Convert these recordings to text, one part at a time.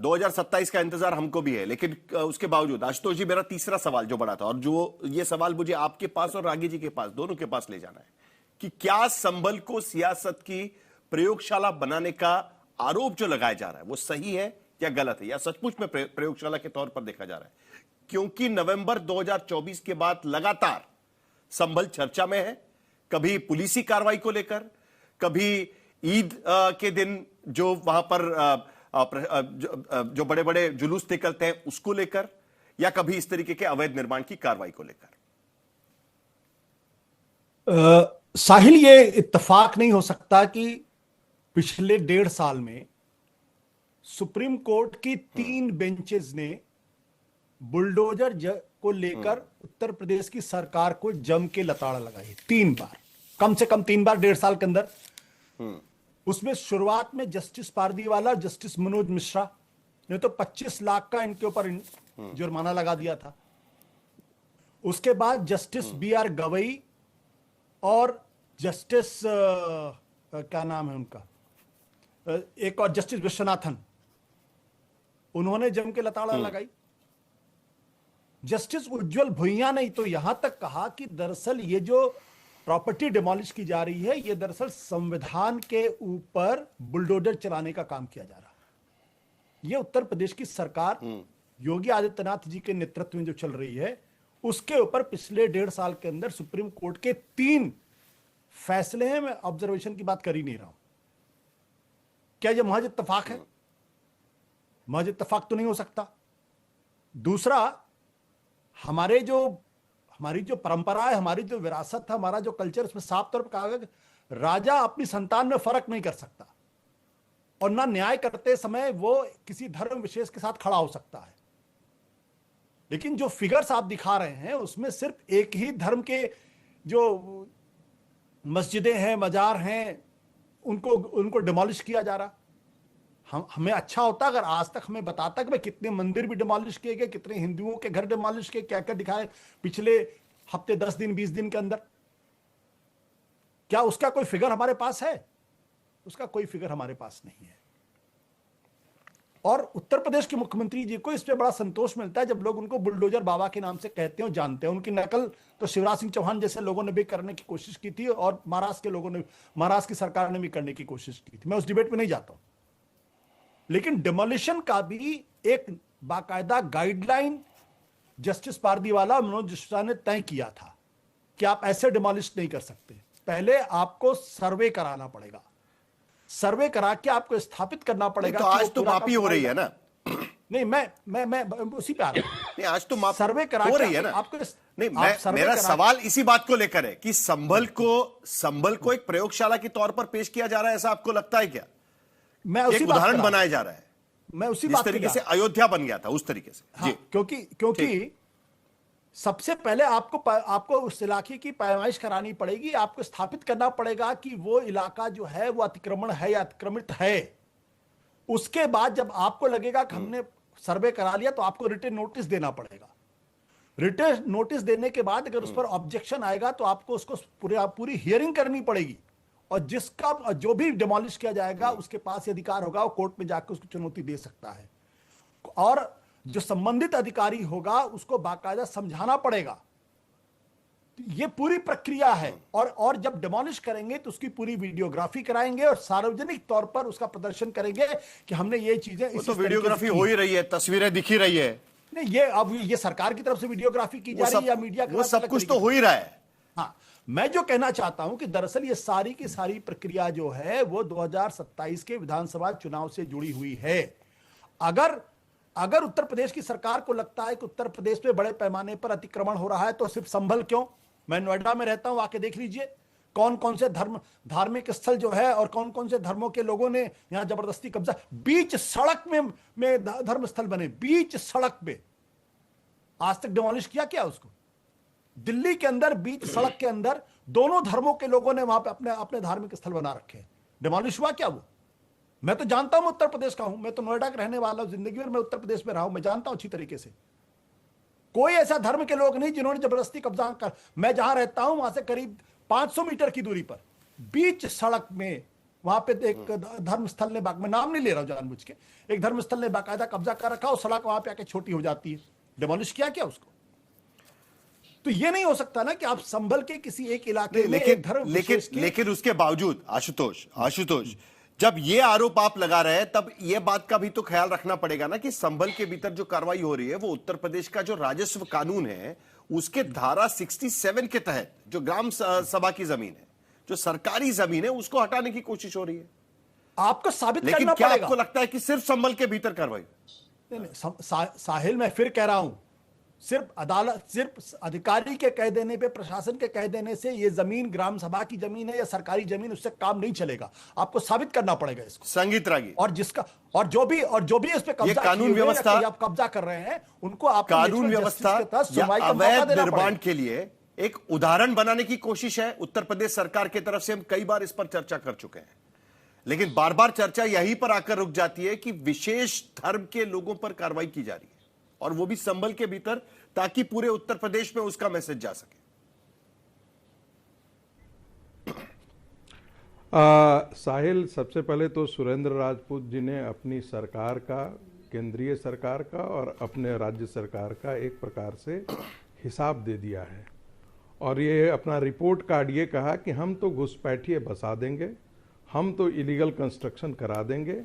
2027 का इंतजार हमको भी है, लेकिन उसके बावजूद आशुतोष जी, मेरा तीसरा सवाल जो बड़ा था, और जो ये सवाल मुझे आपके पास और रागी जी के पास, दोनों के पास ले जाना है कि क्या संभल को सियासत की प्रयोगशाला बनाने का आरोप जो लगाया जा रहा है वो सही है या गलत है, या सचमुच में प्रयोगशाला के तौर पर देखा जा रहा है? क्योंकि नवंबर 2024 के बाद लगातार संभल चर्चा में है, कभी पुलिसी कार्रवाई को लेकर, कभी ईद के दिन जो वहां पर जो बड़े बड़े जुलूस निकलते हैं उसको लेकर, या कभी इस तरीके के अवैध निर्माण की कार्रवाई को लेकर। साहिल, ये इत्तेफाक नहीं हो सकता कि पिछले 1.5 साल में सुप्रीम कोर्ट की 3 बेंचेस ने बुलडोजर को लेकर उत्तर प्रदेश की सरकार को जम के लताड़ लगाई। 3 बार, कम से कम 3 बार 1.5 साल के अंदर। उसमें शुरुआत में जस्टिस पारदीवाला, जस्टिस मनोज मिश्रा ने तो 25 लाख का इनके ऊपर जुर्माना लगा दिया था। उसके बाद जस्टिस BR गवई और जस्टिस क्या नाम है उनका, एक और जस्टिस विश्वनाथन, उन्होंने जम के लताड़ा लगाई। जस्टिस उज्जवल भुइयां ने तो यहां तक कहा कि दरअसल ये जो प्रॉपर्टी डिमोलिश की जा रही है, ये दरअसल संविधान के ऊपर बुलडोजर चलाने का काम किया जा रहा है। ये उत्तर प्रदेश की सरकार योगी आदित्यनाथ जी के नेतृत्व में जो चल रही है, उसके ऊपर पिछले 1.5 साल के अंदर सुप्रीम कोर्ट के 3 फैसले हैं। मैं ऑब्जर्वेशन की बात कर ही नहीं रहा हूं। क्या यह महज इत्तेफाक है? महज इत्तेफाक तो नहीं हो सकता। दूसरा, हमारी जो परंपरा है, हमारी जो विरासत है, हमारा जो कल्चर, उसमें साफ तौर पर कहा गया कि राजा अपनी संतान में फर्क नहीं कर सकता, और ना न्याय करते समय वो किसी धर्म विशेष के साथ खड़ा हो सकता है। लेकिन जो फिगर्स आप दिखा रहे हैं, उसमें सिर्फ एक ही धर्म के जो मस्जिदें हैं, मजार हैं, उनको डिमोलिश किया जा रहा। हमें अच्छा होता अगर आज तक हमें बताता कि भाई कितने मंदिर भी डिमोलिश किए गए, कितने हिंदुओं के घर डिमोलिश किए, क्या क्या दिखाए पिछले हफ्ते, 10 दिन, 20 दिन के अंदर। क्या उसका कोई फिगर हमारे पास है? उसका कोई फिगर हमारे पास नहीं है। और उत्तर प्रदेश के मुख्यमंत्री जी को इस पे बड़ा संतोष मिलता है जब लोग उनको बुलडोजर बाबा के नाम से कहते हैं और जानते हैं। उनकी नकल तो शिवराज सिंह चौहान जैसे लोगों ने भी करने की कोशिश की थी, और महाराष्ट्र की सरकार ने भी करने की कोशिश की थी। मैं उस डिबेट में नहीं जाता हूं, लेकिन डिमोलिशन का भी एक बाकायदा गाइडलाइन जस्टिस पारदीवाला, मनोज मिश्रा ने तय किया था कि आप ऐसे डिमोलिश नहीं कर सकते। पहले आपको सर्वे कराना पड़ेगा, सर्वे करा के आपको स्थापित करना पड़ेगा। तो आज तो मापी हो रही है ना? नहीं, मैं उसी पे आ रहा हूं। नहीं, आज तो माप सर्वे करा हो रही है ना? आपको नहीं, मेरा सवाल इसी बात को लेकर है कि संभल को एक प्रयोगशाला के तौर पर पेश किया जा रहा है, ऐसा आपको लगता है क्या? मैं उसी एक उदाहरण बनाया जा रहा है, मैं उसी जिस तरीके से अयोध्या बन गया था उस तरीके से। हाँ, क्योंकि सबसे पहले आपको उस इलाके की पैमाइश करानी पड़ेगी। आपको स्थापित करना पड़ेगा कि वो इलाका जो है वो अतिक्रमण है या अतिक्रमित है। उसके बाद जब आपको लगेगा कि हमने सर्वे करा लिया, तो आपको रिटन नोटिस देना पड़ेगा। रिटन नोटिस देने के बाद अगर उस पर ऑब्जेक्शन आएगा तो आपको उसको पूरी हियरिंग करनी पड़ेगी, और जिसका जो भी डिमोलिश किया जाएगा उसके पास अधिकार होगा, वो कोर्ट में जाकर उसको चुनौती दे सकता है, और जो संबंधित अधिकारी होगा उसको बाकायदा समझाना पड़ेगा। ये पूरी प्रक्रिया है। और जब डिमोलिश करेंगे तो उसकी पूरी वीडियोग्राफी कराएंगे और सार्वजनिक तौर पर उसका प्रदर्शन करेंगे कि हमने ये चीजें। तो वीडियोग्राफी हो ही रही है, तस्वीरें दिख ही रही है। नहीं, ये सरकार की तरफ से वीडियोग्राफी की जा रही है या मीडिया की? वो सब कुछ तो हो ही रहा है। हाँ, मैं जो कहना चाहता हूं कि दरअसल ये सारी की सारी प्रक्रिया जो है वो 2027 के विधानसभा चुनाव से जुड़ी हुई है। अगर उत्तर प्रदेश की सरकार को लगता है कि उत्तर प्रदेश में बड़े पैमाने पर अतिक्रमण हो रहा है, तो सिर्फ संभल क्यों, मैं नोएडा में रहता हूं, आके देख लीजिए कौन कौन से धार्मिक स्थल जो है और कौन कौन से धर्मों के लोगों ने यहां जबरदस्ती कब्जा। बीच सड़क में धर्म स्थल बने, बीच सड़क पे। आज तक डिमोलिश किया क्या उसको? दिल्ली के अंदर बीच सड़क के अंदर दोनों धर्मों के लोगों ने वहां पे अपने अपने धार्मिक स्थल बना रखे हैं। डिमोलिश हुआ क्या वो? मैं तो जानता हूं, मैं उत्तर प्रदेश का हूं, मैं तो नोएडा का रहने वाला हूं जिंदगी, और मैं उत्तर प्रदेश में रहा हूं, मैं जानता हूं अच्छी तरीके से। कोई ऐसा धर्म के लोग नहीं जिन्होंने जबरदस्ती कब्जा कर। मैं जहां रहता हूं वहां से करीब 500 मीटर की दूरी पर बीच सड़क में वहां पे एक धर्मस्थल ने, मैं नाम नहीं ले रहा हूं जानबूझ के, एक धर्मस्थल ने बाकायदा कब्जा कर रखा और सड़क वहां पे आके छोटी हो जाती है। डिमोलिश किया क्या उसको? तो ये नहीं हो सकता ना कि आप संभल के किसी एक इलाके में एक धर्म लेकिन उसके बावजूद आशुतोष जब ये आरोप आप लगा रहे हैं, तब ये बात का भी तो ख्याल रखना पड़ेगा ना कि संभल के भीतर जो कार्रवाई हो रही है वो उत्तर प्रदेश का जो राजस्व कानून है उसके धारा 67 के तहत जो ग्राम सभा की जमीन है, जो सरकारी जमीन है, उसको हटाने की कोशिश हो रही है। आपको साबित करना लेकिन क्या पड़ेगा। आपको लगता है कि सिर्फ संभल के भीतर कार्रवाई? नहीं, साहिल मैं फिर कह रहा हूं, सिर्फ अदालत, सिर्फ अधिकारी के कह देने पे, प्रशासन के कह देने से ये जमीन ग्राम सभा की जमीन है या सरकारी जमीन, उससे काम नहीं चलेगा। आपको साबित करना पड़ेगा इसको। संगीत रागी और जिसका और जो भी इस पे कब्जा, कानून व्यवस्था, आप कब्जा कर रहे हैं उनको आप कानून व्यवस्था अवैध निर्माण के लिए एक उदाहरण बनाने की कोशिश है उत्तर प्रदेश सरकार की तरफ से। हम कई बार इस पर चर्चा कर चुके हैं, लेकिन बार बार चर्चा यहीं पर आकर रुक जाती है कि विशेष धर्म के लोगों पर कार्रवाई की जा रही है, और वो भी संभल के भीतर, ताकि पूरे उत्तर प्रदेश में उसका मैसेज जा सके। साहिल, सबसे पहले तो सुरेंद्र राजपूत जी ने अपनी सरकार का, केंद्रीय सरकार का और अपने राज्य सरकार का एक प्रकार से हिसाब दे दिया है, और ये अपना रिपोर्ट कार्ड ये कहा कि हम तो घुसपैठिए बसा देंगे, हम तो इलीगल कंस्ट्रक्शन करा देंगे,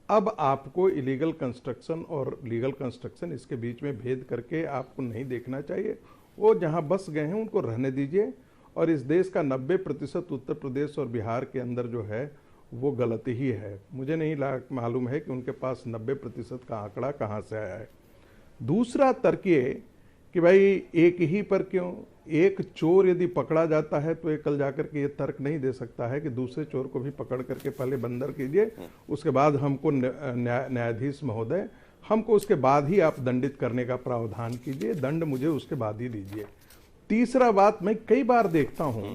अब आपको इलीगल कंस्ट्रक्शन और लीगल कंस्ट्रक्शन इसके बीच में भेद करके आपको नहीं देखना चाहिए। वो जहां बस गए हैं उनको रहने दीजिए, और इस देश का 90% उत्तर प्रदेश और बिहार के अंदर जो है वो गलत ही है। मुझे नहीं मालूम है कि उनके पास 90% का आंकड़ा कहाँ से आया है। दूसरा तर्क ये कि भाई एक ही पर क्यों, एक चोर यदि पकड़ा जाता है तो ये कल जाकर के ये तर्क नहीं दे सकता है कि दूसरे चोर को भी पकड़ करके पहले बंदर कीजिए, उसके बाद हमको न्यायाधीश महोदय, हमको उसके बाद ही आप दंडित करने का प्रावधान कीजिए, दंड मुझे उसके बाद ही दीजिए। तीसरा बात, मैं कई बार देखता हूं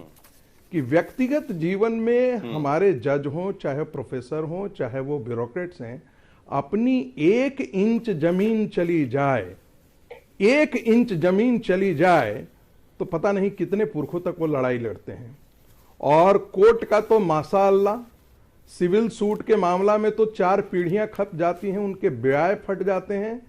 कि व्यक्तिगत जीवन में हमारे जज हों, चाहे प्रोफेसर हों, चाहे वो ब्यूरोक्रेट्स हैं, अपनी 1 इंच जमीन चली जाए, 1 इंच जमीन चली जाए तो पता नहीं कितने पुरखों तक वो लड़ाई लड़ते हैं। और कोर्ट का तो माशाअल्लाह, सिविल सूट के मामला में तो 4 पीढ़ियां खप जाती हैं, उनके ब्याह फट जाते हैं।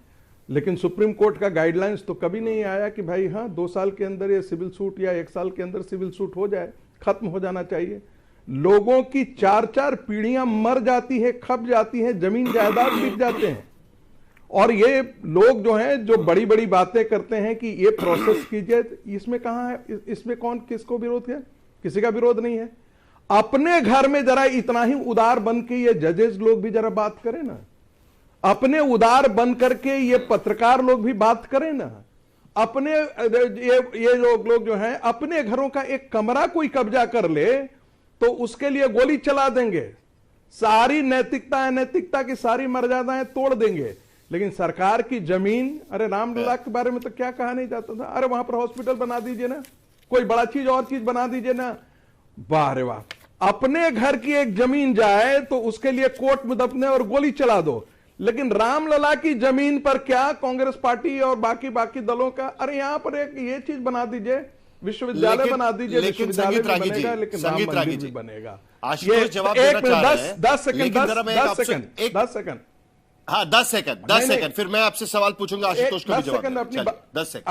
लेकिन सुप्रीम कोर्ट का गाइडलाइंस तो कभी नहीं आया कि भाई हाँ 2 साल के अंदर ये सिविल सूट या 1 साल के अंदर सिविल सूट हो जाए, खत्म हो जाना चाहिए। लोगों की 4-4 पीढ़ियां मर जाती है, खप जाती है, जमीन जायदाद बिक जाते हैं। और ये लोग जो हैं, जो बड़ी बड़ी बातें करते हैं कि ये प्रोसेस कीजिए, इसमें कहां है, इसमें कौन किसको विरोध है? किसी का विरोध नहीं है। अपने घर में जरा इतना ही उदार बन के ये जजेस लोग भी जरा बात करें ना, अपने उदार बन करके ये पत्रकार लोग भी बात करें ना, अपने ये लोग जो हैं अपने घरों का एक कमरा कोई कब्जा कर ले तो उसके लिए गोली चला देंगे, सारी नैतिकता अनैतिकता की सारी मर्यादाएं तोड़ देंगे। लेकिन सरकार की जमीन, अरे रामलला के बारे में तो क्या कहा नहीं जाता था, अरे वहां पर हॉस्पिटल बना दीजिए ना, कोई बड़ा चीज और चीज बना दीजिए ना, वाह रे वाह। अपने घर की एक जमीन जाए तो उसके लिए कोर्ट में दफने और गोली चला दो, लेकिन रामलला की जमीन पर क्या कांग्रेस पार्टी और बाकी दलों का, अरे यहां पर एक ये चीज बना दीजिए, विश्वविद्यालय बना दीजिए, विश्वविद्यालय भी बनेगा, लेकिन राम मंदिर भी बनेगा। आशुतोष जवाब देना चाह रहे हैं। 10 सेकंड हाँ 10 सेकंड, फिर मैं आपसे सवाल पूछूंगा, आशुतोष को भी जवाब देना। 10 सेकंड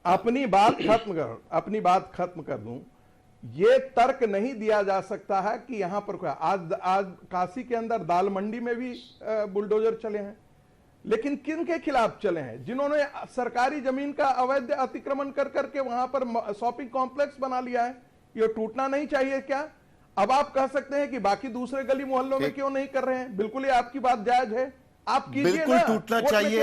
अपनी बात खत्म कर दूं। ये तर्क नहीं दिया जा सकता है कि यहां पर आज काशी के अंदर दाल मंडी में भी बुलडोजर चले हैं, लेकिन किन के खिलाफ चले हैं? जिन्होंने सरकारी जमीन का अवैध अतिक्रमण कर करके वहां पर शॉपिंग कॉम्प्लेक्स बना लिया है। ये टूटना नहीं चाहिए क्या? अब आप कह सकते हैं कि बाकी दूसरे गली मोहल्लों में क्यों नहीं कर रहे हैं, बिल्कुल ये आपकी बात जायज है, आप कीजिए, बिल्कुल टूटना चाहिए,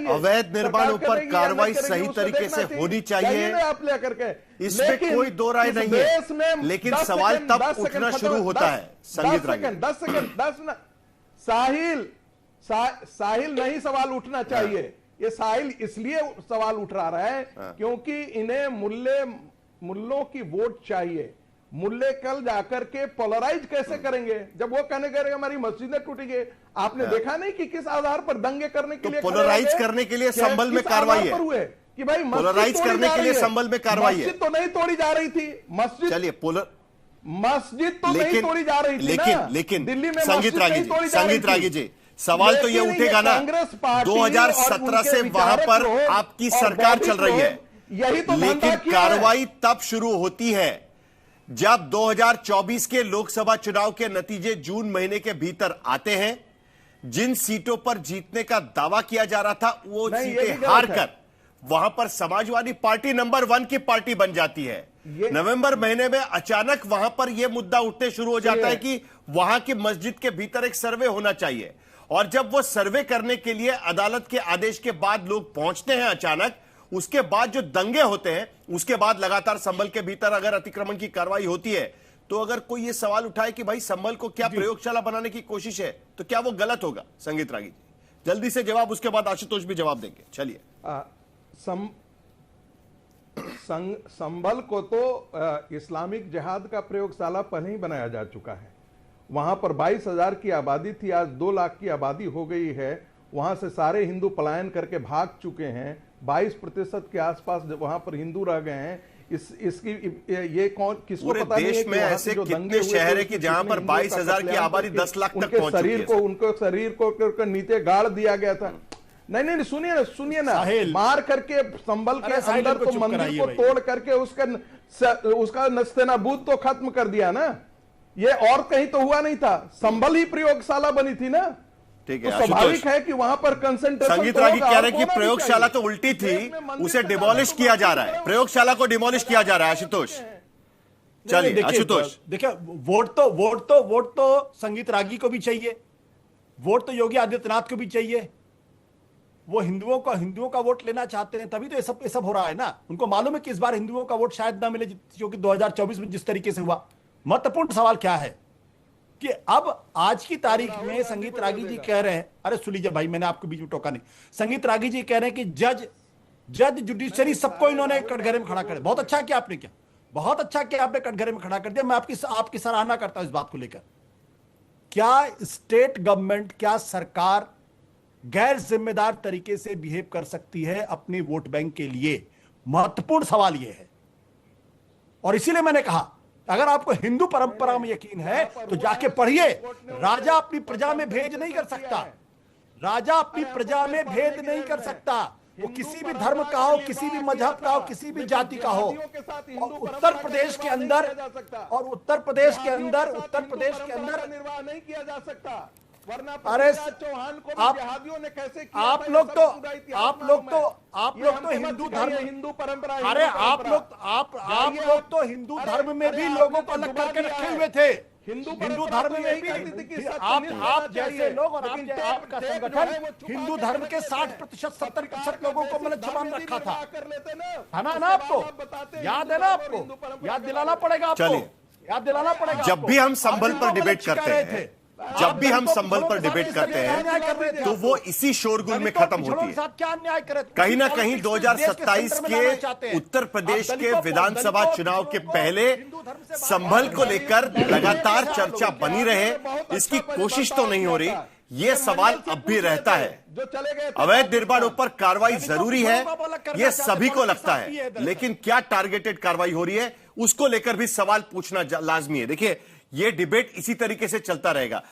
अवैध निर्माणों पर कार्रवाई सही तरीके से होनी चाहिए, आप लेकर के, इसमें कोई दो राय नहीं है। लेकिन सवाल तब उठना शुरू होता है। संगीत रागी 10 सेकंड साहिल नहीं सवाल उठना चाहिए। ये साहिल इसलिए सवाल उठा रहा है क्योंकि इन्हें मुल्लों की वोट चाहिए। मुल्ले कल जाकर के पोलराइज कैसे करेंगे जब वो कहने करेंगे हमारी मस्जिदें टूटेंगी? आपने देखा नहीं कि किस आधार पर दंगे करने के लिए, पोलराइज करने के लिए संभल में कार्रवाई है कि भाई पोलराइज करने के लिए संभल में कार्रवाई है। मस्जिद तो नहीं तोड़ी जा रही थी, मस्जिद चलिए मस्जिद तो नहीं तोड़ी जा रही थी ना। लेकिन दिल्ली में संगीत मस्जिद नहीं तोड़ी जा रही संगीत थी। रागी जी, सवाल तो ये लेकिन उठेगा ना, कांग्रेस पार्टी 2017 और से उनके वहां पर विचारक लोग आपकी और सरकार बॉडी चल रही है, यही तो लेकिन धंधा किया है। कार्रवाई तब शुरू होती है जब 2024 के लोकसभा चुनाव के नतीजे जून महीने के भीतर आते हैं। जिन सीटों पर जीतने का दावा किया जा रहा था वो नहीं, ये भी सीटें गलत हार है। कर वहां पर समाजवादी पार्टी नंबर 1 की पार्टी बन जाती है। नवंबर महीने में अचानक वहां पर यह मुद्दा उठने शुरू हो जाता है कि वहां की मस्जिद के भीतर एक सर्वे होना चाहिए, और जब वो सर्वे करने के लिए अदालत के आदेश के बाद लोग पहुंचते हैं अचानक, उसके बाद जो दंगे होते हैं, उसके बाद लगातार संभल के भीतर अगर अतिक्रमण की कार्रवाई होती है, तो अगर कोई ये सवाल उठाए कि भाई संभल को क्या प्रयोगशाला बनाने की कोशिश है, तो क्या वो गलत होगा? संगीत रागी जी जल्दी से जवाब, उसके बाद आशुतोष भी जवाब देंगे। चलिए। संभल को तो इस्लामिक जिहाद का प्रयोगशाला पहले ही बनाया जा चुका है। वहां पर 22,000 की आबादी थी, आज 2 लाख की आबादी हो गई है। वहां से सारे हिंदू पलायन करके भाग चुके हैं। 22% के आसपास वहां पर हिंदू रह गए हैं। इसकी ये कौन किसको पूरे पता नहीं है देश कि में वहां ऐसे से जो कितने दंगे हुए शहर थे, है कि उसमें जहां कितने पर हिंदुओं का 22,000 की कत्लेआम आबादी करके 10 लाख तक उनके पहुंच चुकी है। उनको शरीर को नीचे गाड़ दिया गया था। नहीं, सुनिए ना, मार करके संभल के अंदर तो मंदिर को तोड़ करके उसका नस्तेनाबूद तो खत्म कर दिया ना। ये और कहीं तो हुआ नहीं था, संभल ही प्रयोगशाला बनी थी ना। ठीक है, तो स्वाभाविक है कि वहां पर कंसंट्रेशन संगीत रागी कह रहे हैं कि प्रयोगशाला तो उल्टी थी, उसे डिमोलिश किया जा रहा है, प्रयोगशाला को डिमोलिश किया जा रहा है। आशुतोष चलिए। आशुतोष देखिए, वोट तो संगीत रागी को भी चाहिए, वोट तो योगी आदित्यनाथ को भी चाहिए। वो हिंदुओं का वोट लेना चाहते हैं, तभी तो ये सब हो रहा है ना। उनको मालूम है कि इस बार हिंदुओं का वोट शायद ना मिले, क्योंकि 2024 में जिस तरीके से हुआ। महत्वपूर्ण सवाल क्या है कि अब आज की तारीख में संगीत रागी जी कह रहे हैं, अरे सुन लीजिए भाई, मैंने आपको बीच में टोका नहीं। संगीत रागी जी कह रहे हैं कि जज जुडिशरी सबको इन्होंने कटघरे में खड़ा कर दिया। बहुत अच्छा किया आपने, क्या बहुत अच्छा किया आपने कटघरे में खड़ा कर दिया। मैं आपकी सराहना करता हूं इस बात को लेकर। क्या स्टेट गवर्नमेंट, क्या सरकार गैर जिम्मेदार तरीके से बिहेव कर सकती है अपनी वोट बैंक के लिए? महत्वपूर्ण सवाल यह है। और इसीलिए मैंने कहा, अगर आपको हिंदू परंपरा में यकीन है तो जाके पढ़िए। राजा अपनी प्रजा में भेद नहीं कर सकता, राजा अपनी प्रजा में भेद नहीं कर सकता। वो किसी भी धर्म का हो, किसी भी मजहब का हो, किसी भी जाति का हो। और उत्तर प्रदेश के अंदर निर्वाह नहीं किया जा सकता, वरना अरे चौहान को आप जिहादियों ने कैसे किया? आप लोग तो हिंदू धर्म, हिंदू परंपरा, अरे आप लोग तो हिंदू धर्म में भी लोगों को अलग करके रखे हुए थे। हिंदू धर्म में भी आप जैसे लोग और आपका संगठन हिंदू धर्म के 60%, 70% लोगों को मैंने छुपान रखा था, है ना आपको याद है ना? आपको याद दिलाना पड़ेगा, आपको याद दिलाना पड़ेगा। जब भी हम संभल पर डिबेट करते हैं, तो वो इसी शोरगुल में खत्म होती है। क्या अन्याय करे? कहीं ना कहीं 2027 के उत्तर प्रदेश के विधानसभा चुनाव के पहले संभल को लेकर लगातार चर्चा बनी रहे, इसकी कोशिश तो नहीं हो रही। ये सवाल अब भी रहता है। अवैध निर्माणों पर कार्रवाई जरूरी है, ये सभी को लगता है, लेकिन क्या टारगेटेड कार्रवाई हो रही है, उसको लेकर भी सवाल पूछना लाजमी है। देखिए, ये डिबेट इसी तरीके से चलता रहेगा।